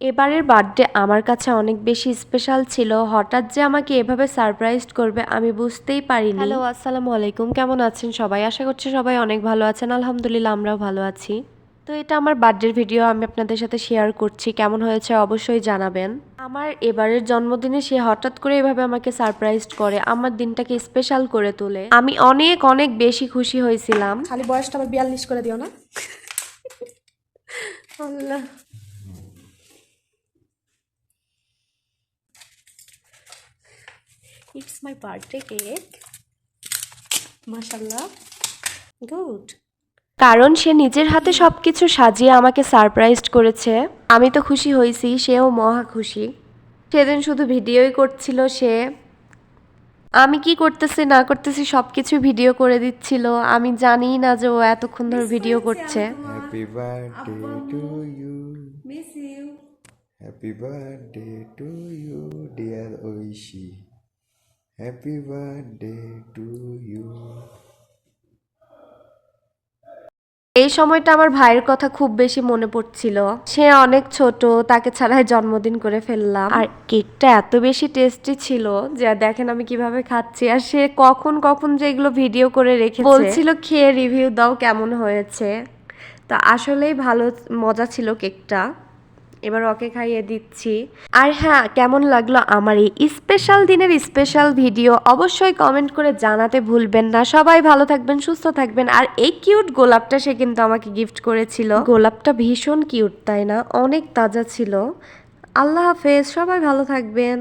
এবারের বার্থডে আমার কাছে অনেক বেশি স্পেশাল ছিল। হঠাৎ যে আমাকে এভাবে সারপ্রাইজ করবে আমি বুঝতেই পারিনি। হ্যালো, আসসালামু আলাইকুম। কেমন আছেন সবাই? আশা করছি সবাই অনেক ভালো আছেন। আলহামদুলিল্লাহ আমরাও ভালো আছি। তো এটা আমার বার্থডের ভিডিও, আমি আপনাদের সাথে শেয়ার করছি। কেমন হয়েছে অবশ্যই জানাবেন। আমার এবারের জন্মদিনে সে হঠাৎ করে এভাবে আমাকে সারপ্রাইজ করে, আমার দিনটাকে স্পেশাল করে তোলে। আমি অনেক অনেক বেশি খুশি হয়েছিলাম। খালি বয়সটা আবার 42 করে দিও না। আল্লাহ, ইটস মাই বার্থডে কেক। মাশাআল্লাহ, গুড। কারণ সে নিজের হাতে সবকিছু সাজিয়ে আমাকে সারপ্রাইজ করেছে। আমি তো খুশি হয়েছি, সেও মহা খুশি। সেদিন শুধু ভিডিওই করছিল সে। আমি কি করতেছি না করতেছি সবকিছু ভিডিও করে দিচ্ছিল। আমি জানি না যে ও এতক্ষণ ধরে ভিডিও করছে। Happy birthday to you. Miss you. Happy birthday to you, dear Oishi. Happy birthday to you. এই সময়টা আমার ভাইয়ের কথা খুব বেশি মনে পড়ছিল। সে অনেক ছোট, তাকে ছাড়াই জন্মদিন করে ফেললাম। আর কেকটা এত বেশি টেস্টি ছিল যে দেখেন আমি কিভাবে খাচ্ছি। আর সে কখন কখন যে এগুলো ভিডিও করে রেখেছে, বলছিল খেয়ে রিভিউ দাও কেমন হয়েছে। তা আসলেই ভালো মজা ছিল কেকটা। এবার ওকে খাইয়ে দিচ্ছি। আর হ্যাঁ, কেমন লাগলো আমার এই স্পেশাল দিনের স্পেশাল ভিডিও অবশ্যই কমেন্ট করে জানাতে ভুলবেন না। সবাই ভালো থাকবেন, সুস্থ থাকবেন। আর এই কিউট গোলাপটা সে কিন্তু আমাকে গিফট করেছিল। গোলাপটা ভীষণ কিউট, তাই না? অনেক তাজা ছিল। আল্লাহ হাফেজ, সবাই ভালো থাকবেন।